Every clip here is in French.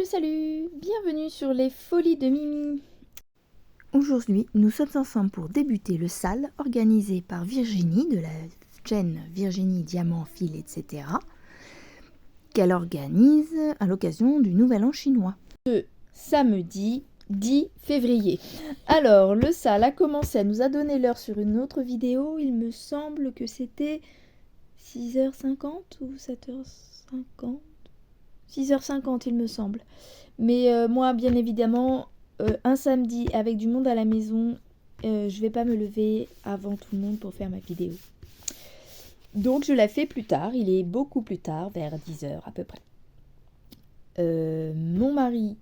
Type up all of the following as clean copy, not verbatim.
Salut! Bienvenue sur les folies de Mimi. Aujourd'hui, nous sommes ensemble pour débuter le SAL organisé par Virginie de la chaîne Virginie Diamant, Fil, etc. qu'elle organise à l'occasion du Nouvel An chinois. Samedi 10 février. Alors, le SAL a commencé, elle nous a donné l'heure sur une autre vidéo. Il me semble que c'était 6h50 ou 7h50. 6h50 il me semble. Mais moi, bien évidemment, un samedi avec du monde à la maison, je vais pas me lever avant tout le monde pour faire ma vidéo. Donc je la fais plus tard, il est beaucoup plus tard, vers 10h à peu près. Mon mari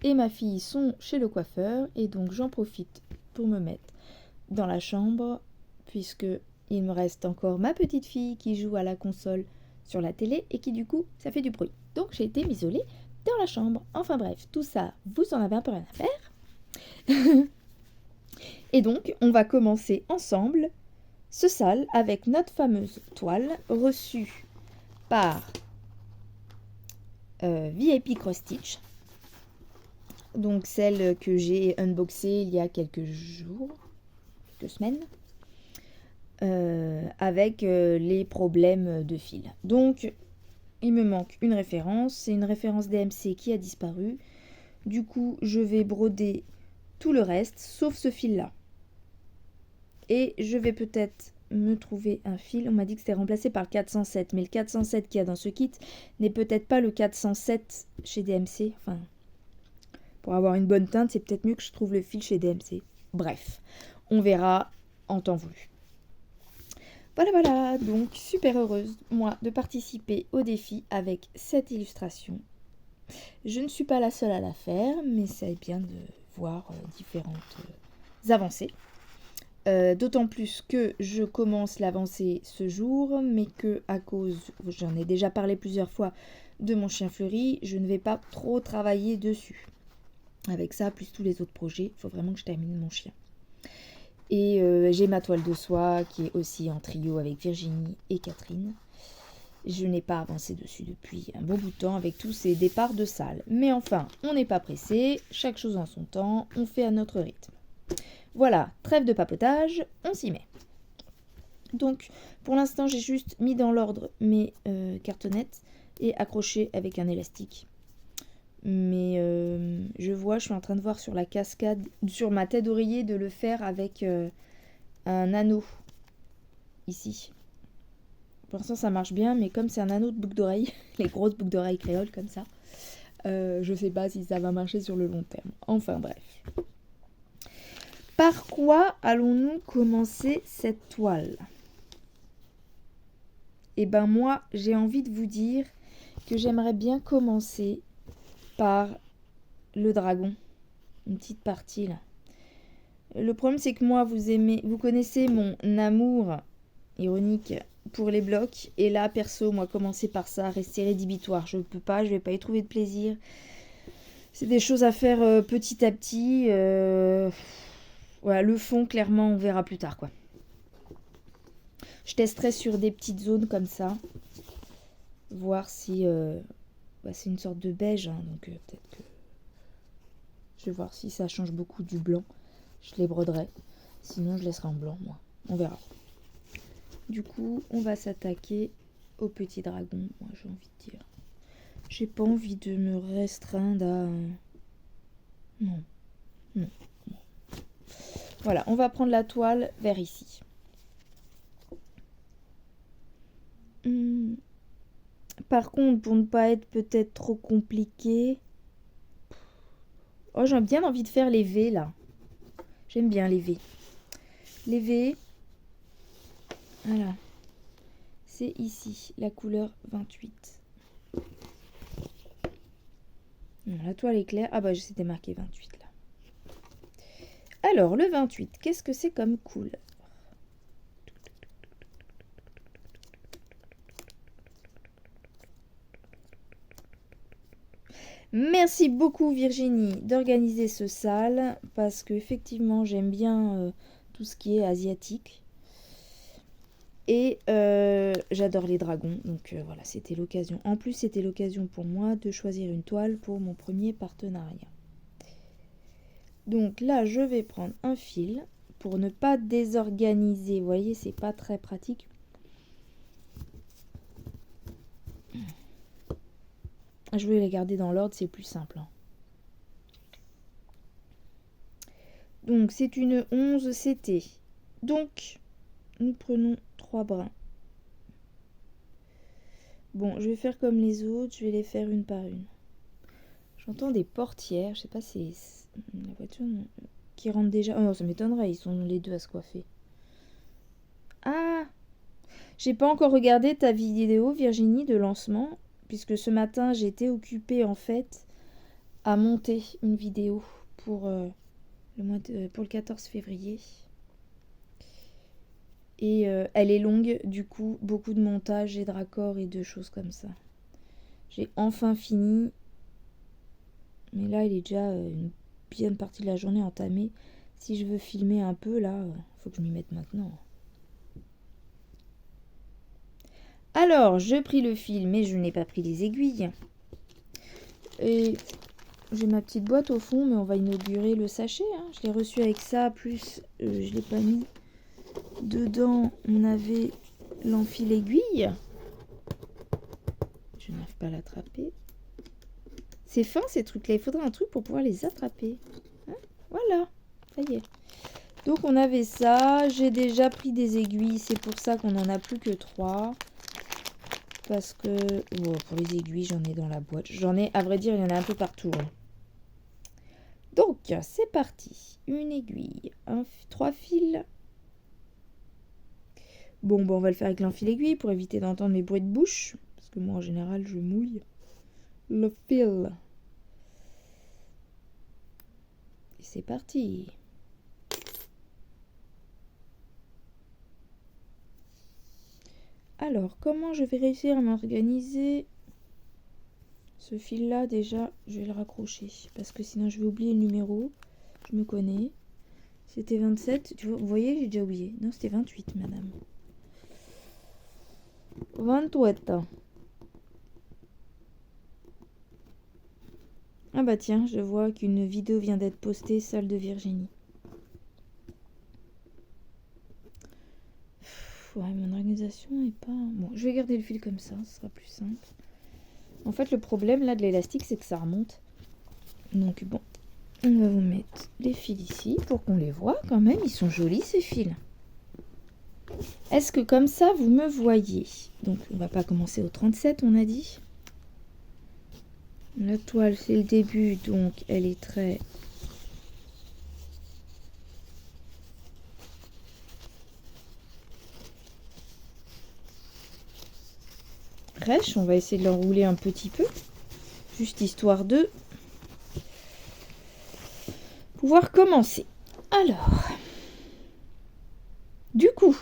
et ma fille sont chez le coiffeur et donc j'en profite pour me mettre dans la chambre puisque il me reste encore ma petite fille qui joue à la console sur la télé et qui du coup ça fait du bruit. Donc j'ai été m'isoler dans la chambre. Enfin bref, tout ça, vous en avez un peu rien à faire. Et donc on va commencer ensemble ce SAL avec notre fameuse toile reçue par VIP Cross Stitch. Donc celle que j'ai unboxée il y a quelques jours, quelques semaines, avec les problèmes de fil. Donc il me manque une référence, c'est une référence DMC qui a disparu. Du coup je vais broder tout le reste sauf ce fil là. Et je vais peut-être me trouver un fil. On m'a dit que c'était remplacé par le 407. Mais le 407 qu'il y a dans ce kit n'est peut-être pas le 407 chez DMC. Enfin, pour avoir une bonne teinte, c'est peut-être mieux que je trouve le fil chez DMC. Bref, on verra en temps voulu. Voilà. Donc, super heureuse, moi, de participer au défi avec cette illustration. Je ne suis pas la seule à la faire, mais c'est bien de voir différentes avancées. D'autant plus que je commence l'avancée ce jour, mais que à cause, j'en ai déjà parlé plusieurs fois, de mon chien fleuri, je ne vais pas trop travailler dessus. Avec ça, plus tous les autres projets, il faut vraiment que je termine mon chien. Et j'ai ma toile de soie qui est aussi en trio avec Virginie et Catherine. Je n'ai pas avancé dessus depuis un bon bout de temps avec tous ces départs de salle. Mais enfin, on n'est pas pressé, chaque chose en son temps, on fait à notre rythme. Voilà, trêve de papotage, on s'y met. Donc, pour l'instant, j'ai juste mis dans l'ordre mes cartonnettes et accroché avec un élastique. Mais je suis en train de voir sur la cascade, sur ma tête d'oreiller, de le faire avec un anneau, ici. Pour l'instant, ça marche bien, mais comme c'est un anneau de boucle d'oreille, les grosses boucles d'oreille créoles comme ça, je sais pas si ça va marcher sur le long terme. Enfin, bref. Par quoi allons-nous commencer cette toile? Eh ben moi, j'ai envie de vous dire que j'aimerais bien commencer par le dragon. Une petite partie là. Le problème c'est que moi, vous connaissez mon amour ironique pour les blocs. Et là, perso, moi, commencer par ça, rester rédhibitoire. Je peux pas, je vais pas y trouver de plaisir. C'est des choses à faire petit à petit. Voilà, le fond, clairement, on verra plus tard, quoi. Je testerai sur des petites zones comme ça. Voir si... c'est une sorte de beige, hein, donc peut-être que... Je vais voir si ça change beaucoup du blanc. Je les broderai. Sinon, je laisserai en blanc, moi. On verra. Du coup, on va s'attaquer au petit dragon, moi, j'ai envie de dire. J'ai pas envie de me restreindre à... Non. Voilà, on va prendre la toile vers ici. Par contre, pour ne pas être peut-être trop compliqué... Oh, j'ai bien envie de faire les V, là. J'aime bien les V. Les V... Voilà. C'est ici, la couleur 28. Non, la toile est claire. Ah bah, c'était marqué 28, là. Alors, le 28, qu'est-ce que c'est comme couleur? Merci beaucoup Virginie d'organiser ce SAL parce que effectivement j'aime bien tout ce qui est asiatique. Et j'adore les dragons, donc voilà, c'était l'occasion. En plus, c'était l'occasion pour moi de choisir une toile pour mon premier partenariat. Donc là, je vais prendre un fil pour ne pas désorganiser. Vous voyez, c'est pas très pratique. Je vais les garder dans l'ordre, c'est plus simple. Donc, c'est une 11 CT. Donc, nous prenons 3 brins. Bon, je vais faire comme les autres, je vais les faire une par une. J'entends des portières, je sais pas si c'est la voiture qui rentre déjà. Oh non, ça m'étonnerait, ils sont les deux à se coiffer. Ah! J'ai pas encore regardé ta vidéo, Virginie, de lancement, puisque ce matin, j'étais occupée en fait à monter une vidéo pour, pour le 14 février. Et elle est longue, du coup, beaucoup de montage et de raccords et de choses comme ça. J'ai enfin fini. Mais là, il est déjà une bonne partie de la journée entamée. Si je veux filmer un peu, là, faut que je m'y mette maintenant. Alors, je pris le fil, mais je n'ai pas pris les aiguilles. Et j'ai ma petite boîte au fond, mais on va inaugurer le sachet. Hein. Je l'ai reçu avec ça, plus je ne l'ai pas mis. Dedans, on avait l'enfil aiguille. Je n'arrive pas à l'attraper. C'est fin ces trucs-là, il faudrait un truc pour pouvoir les attraper. Hein, voilà, ça y est. Donc on avait ça, j'ai déjà pris des aiguilles, c'est pour ça qu'on n'en a plus que 3. Parce que, bon, pour les aiguilles, j'en ai dans la boîte. J'en ai, à vrai dire, il y en a un peu partout. Hein. Donc, c'est parti. Une aiguille, 3 fils. Bon, on va le faire avec l'enfil aiguille pour éviter d'entendre mes bruits de bouche. Parce que moi, en général, je mouille le fil. Et c'est parti. Alors, comment je vais réussir à m'organiser? Ce fil-là, déjà, je vais le raccrocher. Parce que sinon, je vais oublier le numéro. Je me connais. C'était 27. Vous voyez, j'ai déjà oublié. Non, c'était 28, madame. 28. Ah bah tiens, je vois qu'une vidéo vient d'être postée, celle de Virginie. Ouais, mon organisation est pas... Bon, je vais garder le fil comme ça, ce sera plus simple. En fait, le problème, là, de l'élastique, c'est que ça remonte. Donc, bon, on va vous mettre les fils ici pour qu'on les voit quand même. Ils sont jolis, ces fils. Est-ce que comme ça, vous me voyez? Donc, on va pas commencer au 37, on a dit. La toile, c'est le début, donc elle est très... rêche. On va essayer de l'enrouler un petit peu. Juste histoire de pouvoir commencer. Alors, du coup,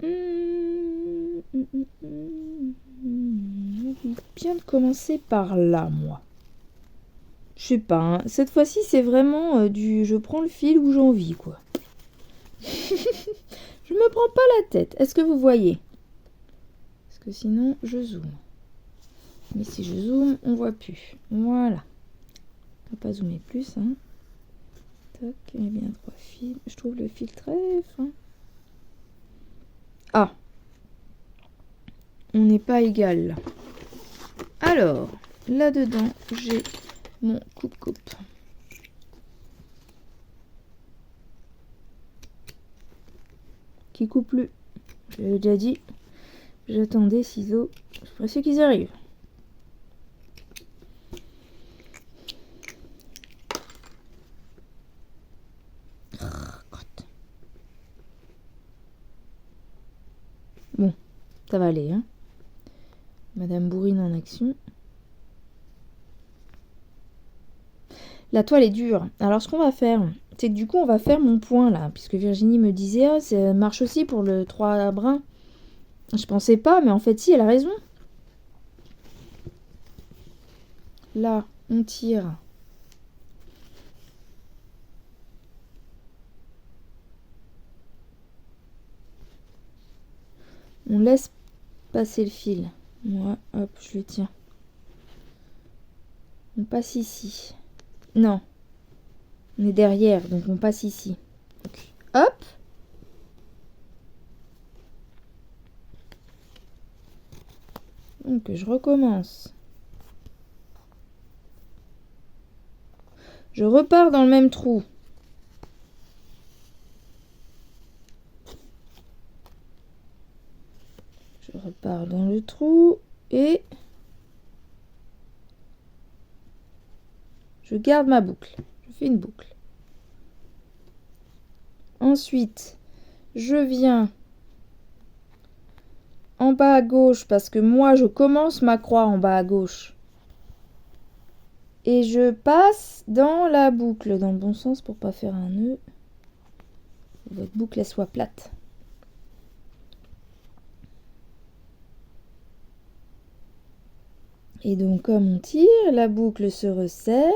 j'ai bien de commencer par là, moi. Je sais pas, hein. Cette fois-ci, c'est vraiment du je prends le fil où j'ai envie, quoi. Je me prends pas la tête. Est-ce que vous voyez? Parce que sinon, je zoome. Mais si je zoome, on voit plus. Voilà. On va pas zoomer plus, hein. Tac, il y a bien 3 fils. Je trouve le fil très fin. Ah, on n'est pas égal là. Alors, là-dedans, j'ai mon coupe-coupe. Qui coupe plus. Je l'ai déjà dit. J'attends des ciseaux. Je suis pressée qu'ils arrivent. Bon, ça va aller, hein. Madame Bourrine en action. La toile est dure. Alors, ce qu'on va faire, c'est que du coup, on va faire mon point, là. Puisque Virginie me disait, ah, ça marche aussi pour le 3 brins. Je pensais pas, mais en fait, si, elle a raison. Là, on tire. On laisse passer le fil. Moi, hop, je le tiens. On passe ici. Non. On est derrière, donc on passe ici. Donc, hop. Donc je recommence. Je repars dans le même trou. Je repars dans le trou et je garde ma boucle. Je fais une boucle. Ensuite, je viens en bas à gauche parce que moi je commence ma croix en bas à gauche. Et je passe dans la boucle, dans le bon sens pour pas faire un nœud. Votre boucle elle soit plate. Et donc comme on tire, la boucle se resserre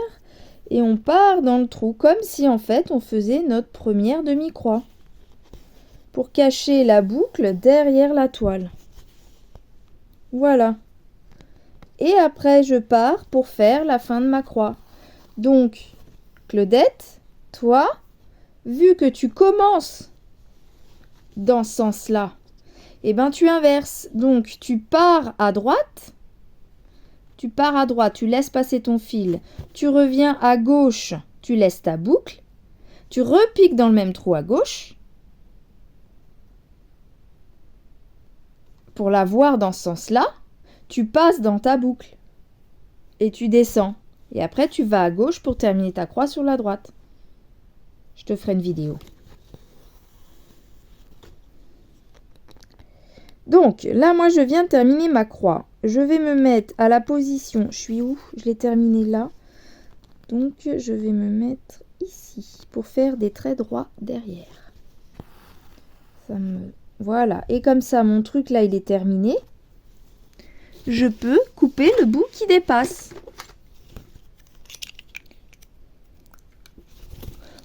et on part dans le trou comme si en fait on faisait notre première demi-croix. Pour cacher la boucle derrière la toile. Voilà. Et après je pars pour faire la fin de ma croix. Donc Claudette, toi, vu que tu commences dans ce sens-là, eh ben tu inverses. Donc tu pars à droite. Tu pars à droite, tu laisses passer ton fil. Tu reviens à gauche, tu laisses ta boucle. Tu repiques dans le même trou à gauche. Pour la voir dans ce sens-là, tu passes dans ta boucle. Et tu descends. Et après, tu vas à gauche pour terminer ta croix sur la droite. Je te ferai une vidéo. Donc, là, moi, je viens de terminer ma croix. Je vais me mettre à la position... Je suis où? Je l'ai terminé là. Donc, je vais me mettre ici pour faire des traits droits derrière. Voilà. Et comme ça, mon truc, là, il est terminé. Je peux couper le bout qui dépasse.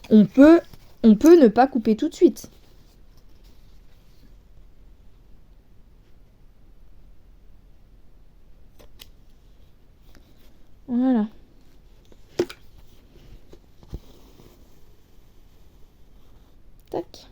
On peut ne pas couper tout de suite. Voilà. Tac.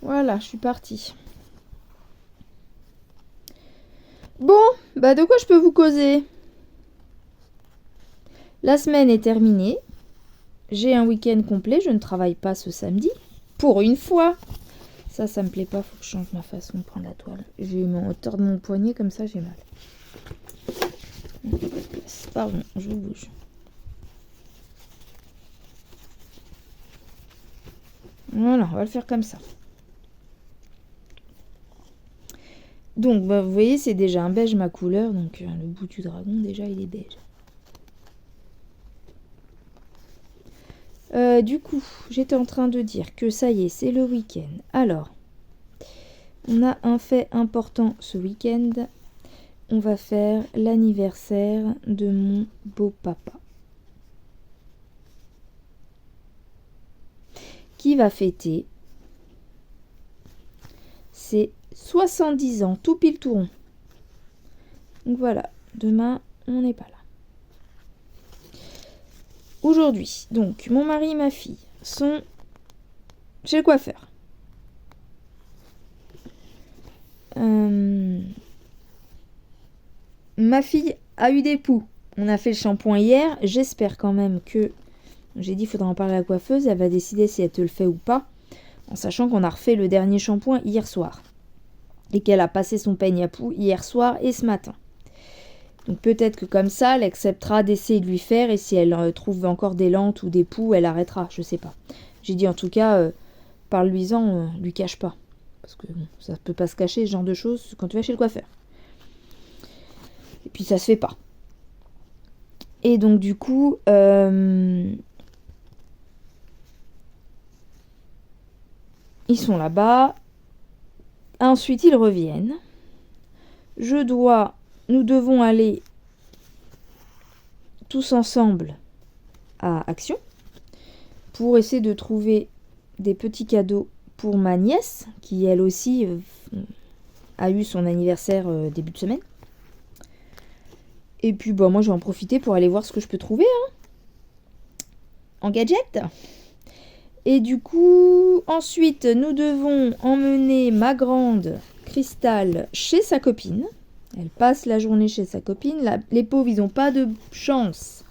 Voilà, je suis partie. Bon, bah de quoi je peux vous causer? La semaine est terminée. J'ai un week-end complet, je ne travaille pas ce samedi. Pour une fois. Ça me plaît pas, faut que je change ma façon de prendre la toile. J'ai mon hauteur de mon poignet, comme ça j'ai mal. Pardon, je vous bouge. Voilà, on va le faire comme ça. Donc, bah, vous voyez, c'est déjà un beige ma couleur. Donc, le bout du dragon, déjà, il est beige. Du coup, j'étais en train de dire que ça y est, c'est le week-end. Alors, on a un fait important ce week-end. On va faire l'anniversaire de mon beau-papa. Qui va fêter ses 70 ans, tout pile tout rond. Donc voilà, demain, on n'est pas là. Aujourd'hui, donc, mon mari et ma fille sont chez le coiffeur. Ma fille a eu des poux. On a fait le shampoing hier. J'espère quand même que... J'ai dit il faudra en parler à la coiffeuse. Elle va décider si elle te le fait ou pas. En sachant qu'on a refait le dernier shampoing hier soir. Et qu'elle a passé son peigne à poux hier soir et ce matin. Donc peut-être que comme ça, elle acceptera d'essayer de lui faire. Et si elle trouve encore des lentes ou des poux, elle arrêtera. Je sais pas. J'ai dit en tout cas, parle-lui-en, lui cache pas. Parce que bon, ça peut pas se cacher ce genre de choses quand tu vas chez le coiffeur. Et puis ça se fait pas. Et donc du coup, ils sont là-bas. Ensuite, ils reviennent. Nous devons aller tous ensemble à Action pour essayer de trouver des petits cadeaux pour ma nièce qui elle aussi a eu son anniversaire début de semaine. Et puis moi je vais en profiter pour aller voir ce que je peux trouver en gadget. Et du coup, ensuite, nous devons emmener ma grande Cristal chez sa copine. Elle passe la journée chez sa copine. Les pauvres, ils n'ont pas de chance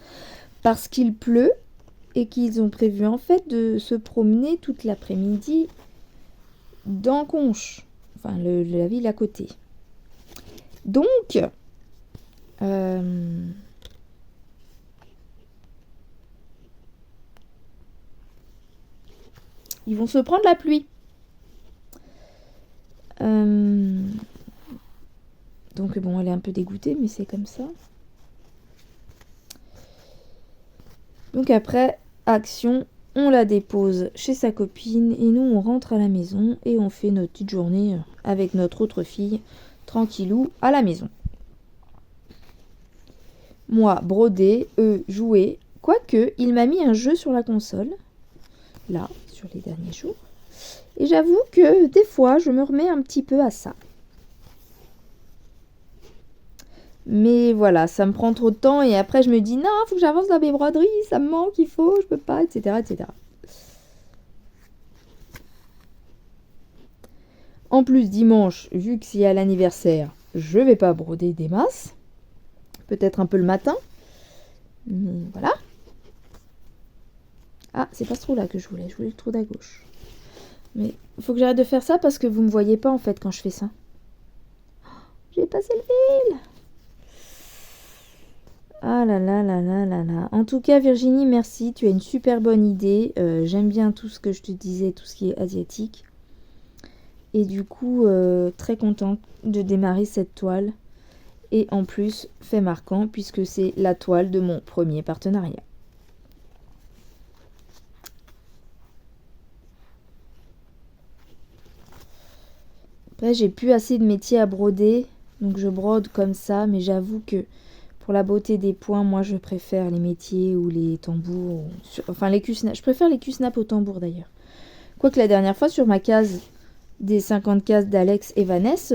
parce qu'il pleut et qu'ils ont prévu en fait de se promener toute l'après-midi dans Conches, enfin la ville à côté. Donc, ils vont se prendre la pluie. Donc bon, elle est un peu dégoûtée, mais c'est comme ça. Donc après, Action, on la dépose chez sa copine et nous on rentre à la maison et on fait notre petite journée avec notre autre fille, tranquillou, à la maison. Moi, broder, eux, jouer. Quoique, il m'a mis un jeu sur la console, là, sur les derniers jours. Et j'avoue que des fois, je me remets un petit peu à ça. Mais voilà, ça me prend trop de temps et après je me dis non, faut que j'avance dans mes broderies, ça me manque, il faut, je peux pas, etc. etc. En plus, dimanche, vu que c'est à l'anniversaire, je vais pas broder des masses. Peut-être un peu le matin. Mais voilà. Ah, c'est pas ce trou là que je voulais le trou d'à gauche. Mais il faut que j'arrête de faire ça parce que vous me voyez pas en fait quand je fais ça. J'ai passé le fil. Ah là là là là là là. En tout cas, Virginie, merci. Tu as une super bonne idée. J'aime bien tout ce que je te disais, tout ce qui est asiatique. Et du coup, très contente de démarrer cette toile. Et en plus, fait marquant puisque c'est la toile de mon premier partenariat. Après, j'ai plus assez de métier à broder. Donc je brode comme ça. Mais j'avoue que pour la beauté des points, moi je préfère les métiers ou les tambours. Enfin les Q-snap. Je préfère les Q-snap au tambour d'ailleurs. Quoique la dernière fois sur ma case des 50 cases d'Alex et Vanessa,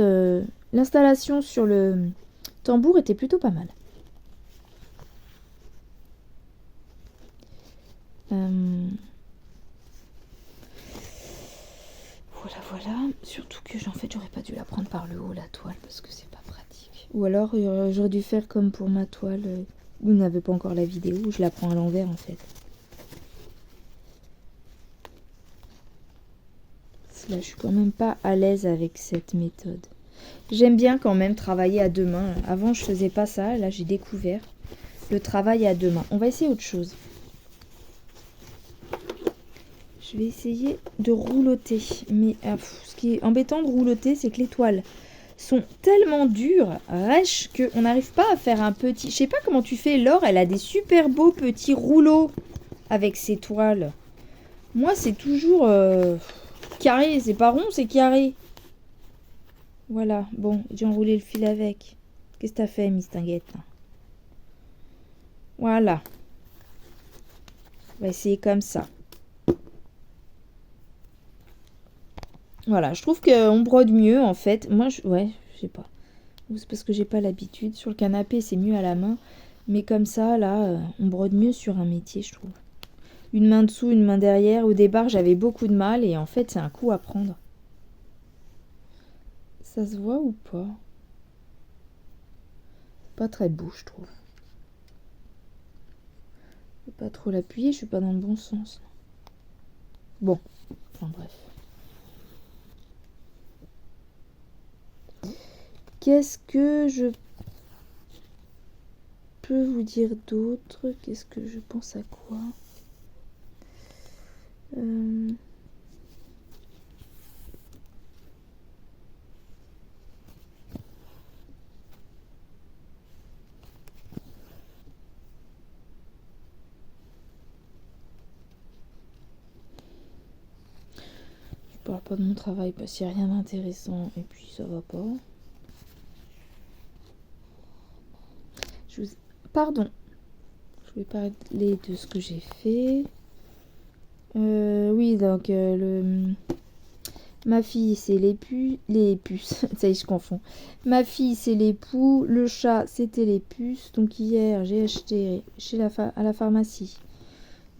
l'installation sur le tambour était plutôt pas mal. Voilà. Surtout que en fait j'aurais pas dû la prendre par le haut la toile parce que c'est pas pratique. Ou alors j'aurais dû faire comme pour ma toile. Vous n'avez pas encore la vidéo où je la prends à l'envers en fait. Là, je suis quand même pas à l'aise avec cette méthode. J'aime bien quand même travailler à deux mains. Avant, je faisais pas ça. Là, j'ai découvert le travail à deux mains. On va essayer autre chose. Je vais essayer de roulotter. Mais ce qui est embêtant de roulotter, c'est que les toiles sont tellement dures, rêches, qu'on n'arrive pas à faire un petit... Je sais pas comment tu fais. Laure, elle a des super beaux petits rouleaux avec ses toiles. Moi, c'est toujours... carré, c'est pas rond, c'est carré. Voilà, bon, j'ai enroulé le fil avec. Qu'est-ce que t'as fait, Miss Tinguette? Voilà. On va essayer comme ça. Voilà, je trouve qu'on brode mieux, en fait. Moi, je sais pas. C'est parce que j'ai pas l'habitude. Sur le canapé, c'est mieux à la main. Mais comme ça, là, on brode mieux sur un métier, je trouve. Une main dessous, une main derrière. Au départ, j'avais beaucoup de mal. Et en fait, c'est un coup à prendre. Ça se voit ou pas? Pas très beau, je trouve. Je vais pas trop l'appuyer, je suis pas dans le bon sens. Bon, enfin bref. Qu'est-ce que je peux vous dire d'autre? Qu'est-ce que je pense à quoi? parle pas de mon travail parce qu'il n'y a rien d'intéressant et puis ça va pas. Pardon. Je vais parler de ce que j'ai fait. Oui, donc ma fille, c'est les puces. Ça y est, je confonds. Ma fille, c'est les poux. Le chat, c'était les puces. Donc hier, j'ai acheté à la pharmacie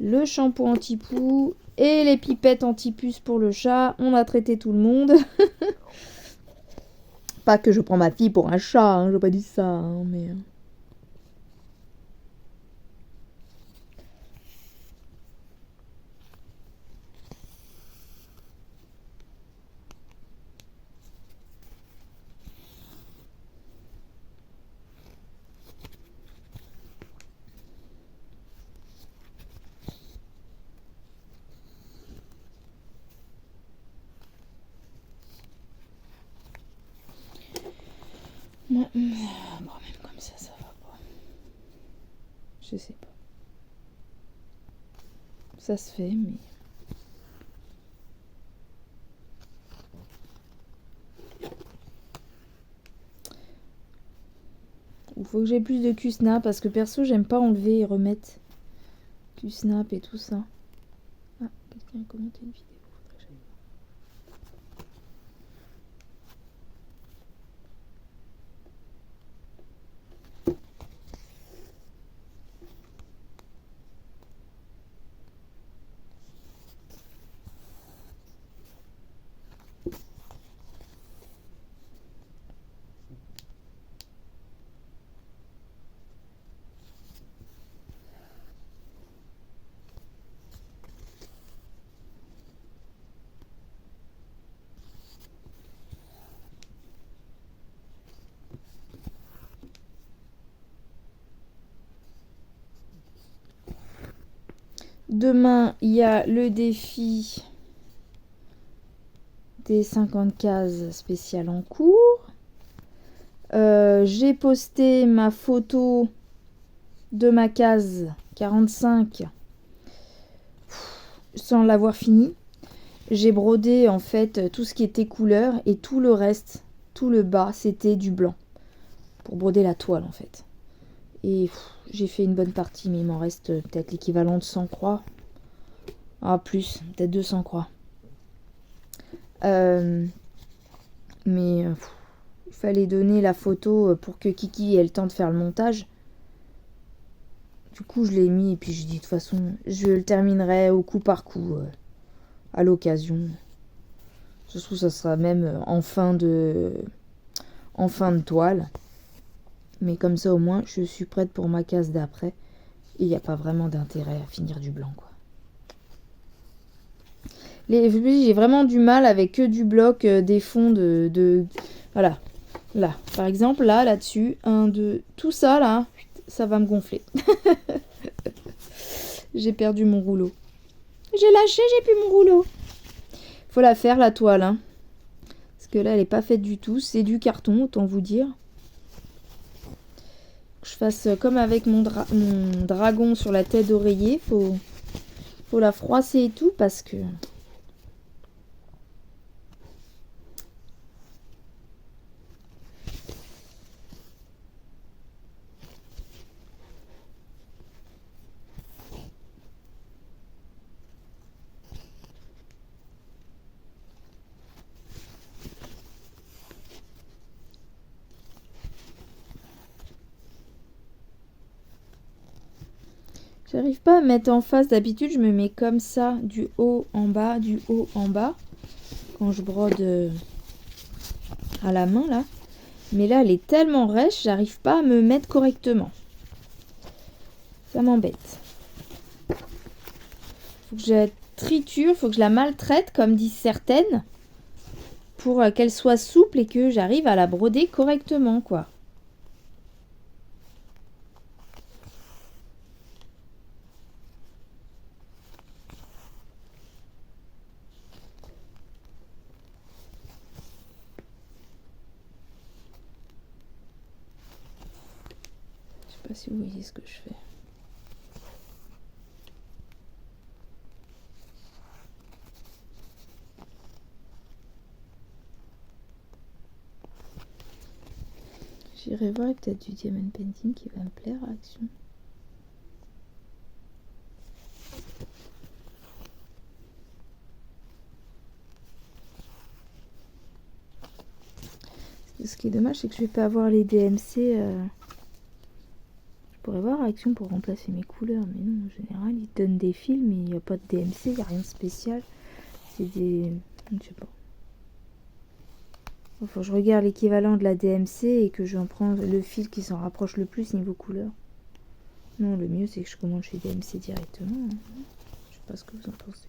le shampoing anti-poux et les pipettes anti-puces pour le chat. On a traité tout le monde. Pas que je prends ma fille pour un chat, hein, j'ai pas dit ça, hein, mais... Ouais, bon, même comme ça va pas. Je sais pas. Ça se fait, mais... Il faut que j'ai plus de Q-Snap parce que perso, j'aime pas enlever et remettre Q-Snap et tout ça. Ah, quelqu'un a commenté une vidéo. Faudrait que j'aille voir. Demain, il y a le défi des 50 cases spéciales en cours. J'ai posté ma photo de ma case 45 sans l'avoir fini. J'ai brodé en fait tout ce qui était couleur et tout le reste, tout le bas, c'était du blanc pour broder la toile en fait. Et j'ai fait une bonne partie, mais il m'en reste peut-être l'équivalent de 100 croix. Ah, plus, peut-être 200 croix. Mais il fallait donner la photo pour que Kiki ait le temps de faire le montage. Du coup, je l'ai mis et puis je dis de toute façon, je le terminerai au coup par coup, à l'occasion. Je trouve que ça sera même en fin de toile. Mais comme ça, au moins, je suis prête pour ma case d'après. Et il n'y a pas vraiment d'intérêt à finir du blanc, quoi. J'ai vraiment du mal avec que du bloc, des fonds de... Voilà. Là, par exemple, là-dessus, 1, 2... Tout ça, là, ça va me gonfler. J'ai perdu mon rouleau. J'ai lâché, j'ai plus mon rouleau. Faut la faire, la toile, hein. Parce que là, elle n'est pas faite du tout. C'est du carton, autant vous dire. Je fasse comme avec mon dragon sur la tête d'oreiller. Faut la froisser et tout parce que... J'arrive pas à mettre en face. D'habitude, je me mets comme ça, du haut en bas, du haut en bas. Quand je brode à la main, là. Mais là, elle est tellement rêche, j'arrive pas à me mettre correctement. Ça m'embête. Faut que je la triture, faut que je la maltraite, comme disent certaines, pour qu'elle soit souple et que j'arrive à la broder correctement, quoi. Je sais pas si vous voyez ce que je fais. J'irai voir peut-être du diamond painting qui va me plaire à Action. Ce qui est dommage, c'est que je vais pas avoir les DMC. Je pourrais voir Action pour remplacer mes couleurs, mais non, en général, ils donnent des fils, mais il n'y a pas de DMC, il n'y a rien de spécial. C'est des... je sais pas. Faut que je regarde l'équivalent de la DMC et que j'en prends le fil qui s'en rapproche le plus niveau couleur. Non, le mieux, c'est que je commande chez DMC directement. Hein. Je sais pas ce que vous en pensez.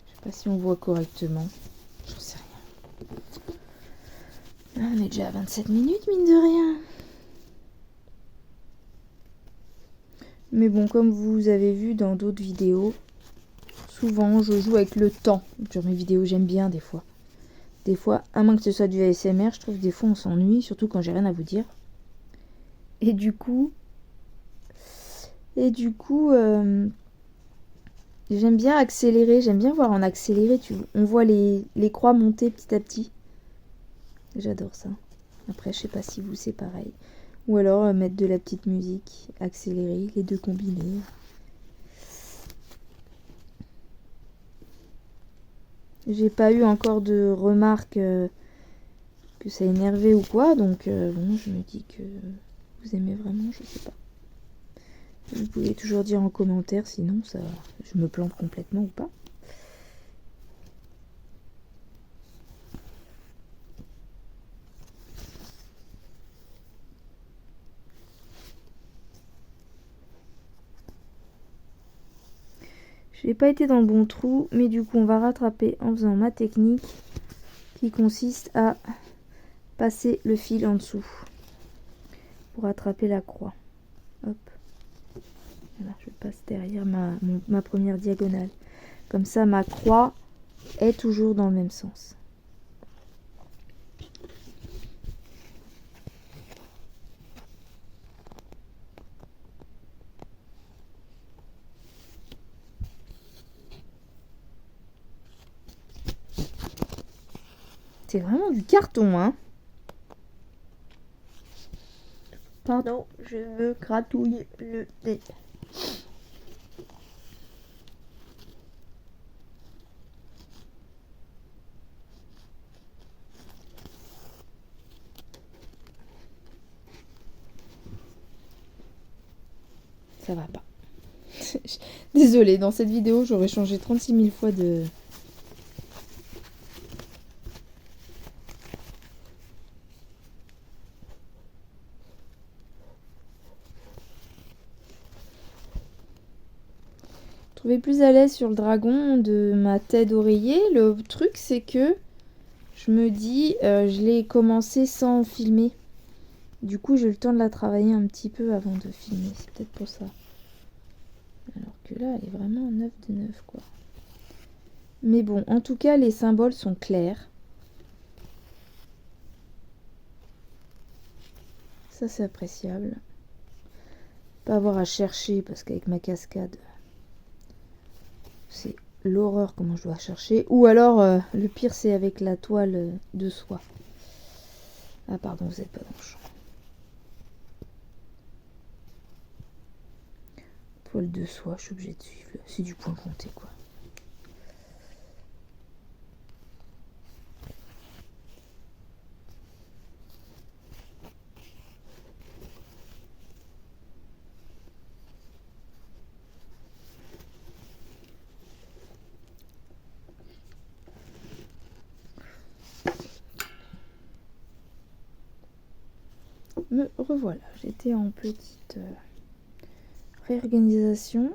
Je sais pas si on voit correctement. J'en sais rien. Ah, on est déjà à 27 minutes, mine de rien. Mais bon, comme vous avez vu dans d'autres vidéos, souvent je joue avec le temps. Sur mes vidéos, j'aime bien des fois. Des fois, à moins que ce soit du ASMR, je trouve que des fois on s'ennuie, surtout quand j'ai rien à vous dire. Et du coup, j'aime bien accélérer, j'aime bien voir en accéléré. On voit les croix monter petit à petit. J'adore ça. Après, je sais pas si vous c'est pareil. Ou alors mettre de la petite musique, accélérer, les deux combinés. J'ai pas eu encore de remarques que ça énervait ou quoi, donc bon, je me dis que vous aimez vraiment, je sais pas. Vous pouvez toujours dire en commentaire, sinon ça, je me plante complètement ou pas. J'ai pas été dans le bon trou, mais du coup on va rattraper en faisant ma technique qui consiste à passer le fil en dessous pour attraper la croix. Hop. Voilà, je passe derrière ma première diagonale. Comme ça ma croix est toujours dans le même sens. C'est vraiment du carton, hein. Pardon, je me gratouille le nez. Ça va pas. Désolée, dans cette vidéo, j'aurais changé 36 000 fois de... Trouvé plus à l'aise sur le dragon de ma tête d'oreiller. Le truc, c'est que je me dis, je l'ai commencé sans filmer. Du coup, j'ai eu le temps de la travailler un petit peu avant de filmer. C'est peut-être pour ça. Alors que là, elle est vraiment 9 de 9, quoi. Mais bon, en tout cas, les symboles sont clairs. Ça, c'est appréciable. Pas avoir à chercher, parce qu'avec ma cascade, c'est l'horreur comment je dois chercher. Ou alors, le pire, c'est avec la toile de soie. Ah, pardon, vous n'êtes pas dans le champ. Toile de soie, je suis obligée de suivre. C'est du point compté, quoi. Me revoilà, j'étais en petite réorganisation.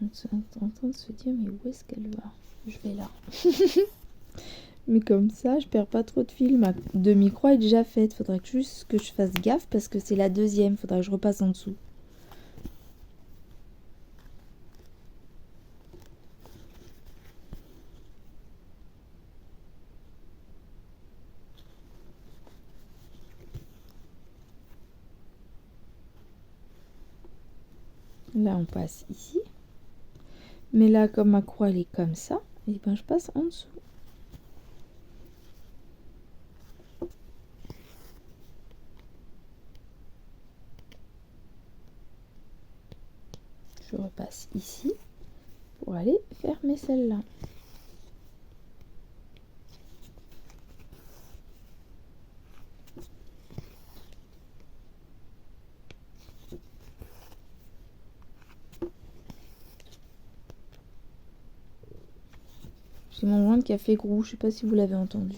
On est en train de se dire, mais où est-ce qu'elle va? Je vais là. Mais comme ça, je perds pas trop de fil. Ma demi-croix est déjà faite. Faudrait juste que je fasse gaffe parce que c'est la deuxième. Faudrait que je repasse en dessous. Là, on passe ici. Mais là, comme ma croix, elle est comme ça, et ben je passe en dessous. Je repasse ici pour aller fermer celle-là. J'ai mon joint de café Grou, je sais pas si vous l'avez entendu.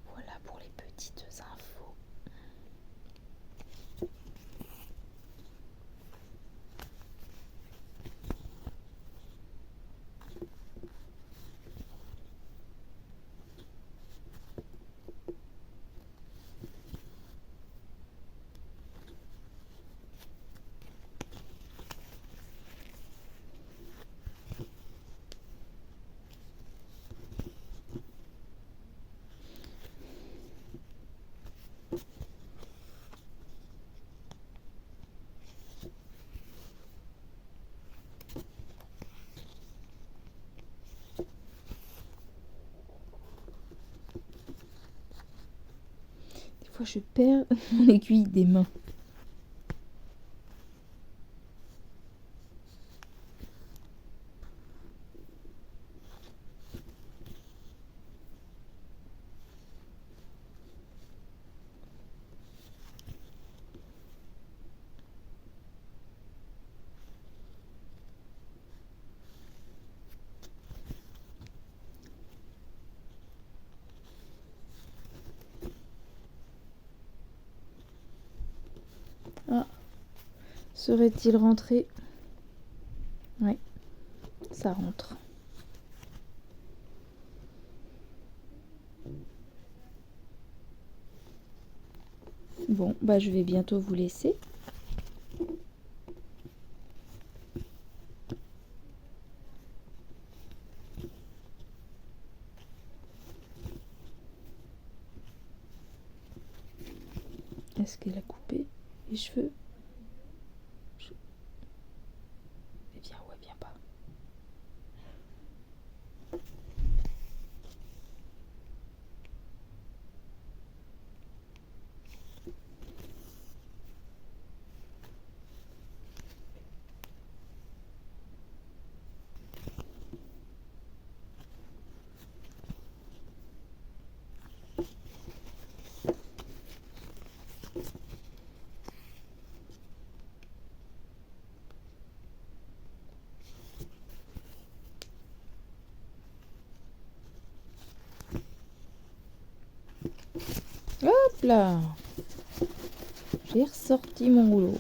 Voilà pour les petites infos. Des fois, je perds mon aiguille des mains. Ah, serait-il rentré? Oui, ça rentre. Bon, bah je vais bientôt vous laisser. Est-ce qu'elle a coupé les cheveux? Eh bien, ouais, bien pas. Hop là! J'ai ressorti mon rouleau.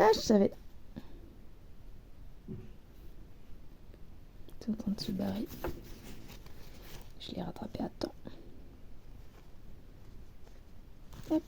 Ah, je savais. C'est en train de se barrer. Je l'ai rattrapé à temps. Hop.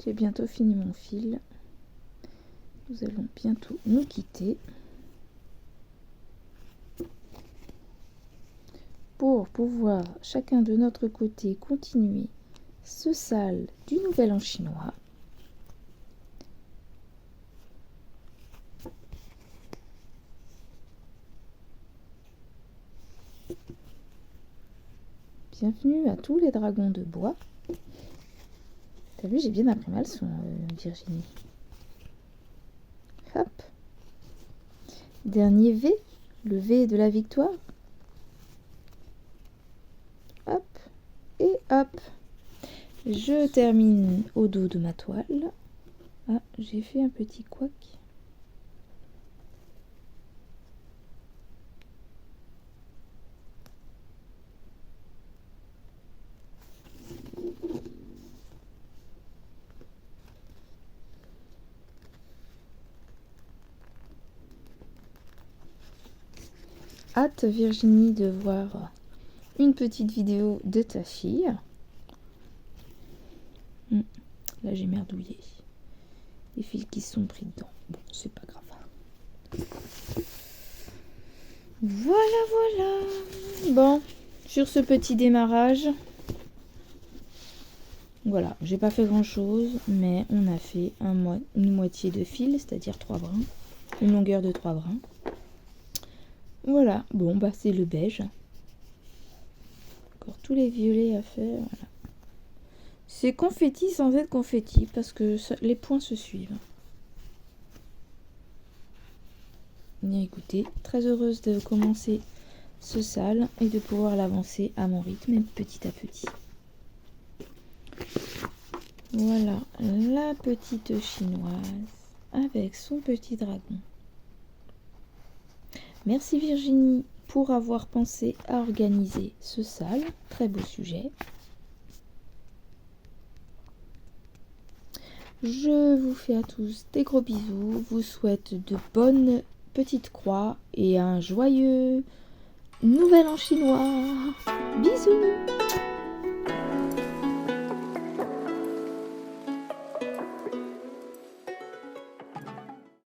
J'ai bientôt fini mon fil. Nous allons bientôt nous quitter pour pouvoir chacun de notre côté continuer ce sale du Nouvel An chinois. Bienvenue à tous les dragons de bois. T'as vu, j'ai bien appris ma leçon, Virginie. Hop. Dernier V, le V de la victoire. Hop. Et hop. Je termine au dos de ma toile. Ah, j'ai fait un petit couac. Hâte, Virginie, de voir une petite vidéo de ta fille. Là, j'ai merdouillé. Les fils qui se sont pris dedans. Bon, c'est pas grave. Voilà. Bon, sur ce petit démarrage, voilà, j'ai pas fait grand chose, mais on a fait une moitié de fil, c'est-à-dire 3 brins, une longueur de 3 brins. Voilà, bon, bah c'est le beige. Encore tous les violets à faire, voilà. C'est confetti sans être confetti, parce que les points se suivent. Bien écoutez, très heureuse de commencer ce sale et de pouvoir l'avancer à mon rythme, petit à petit. Voilà, la petite chinoise avec son petit dragon. Merci Virginie pour avoir pensé à organiser ce sale, très beau sujet. Je vous fais à tous des gros bisous, vous souhaite de bonnes petites croix et un joyeux Nouvel An chinois. Bisous!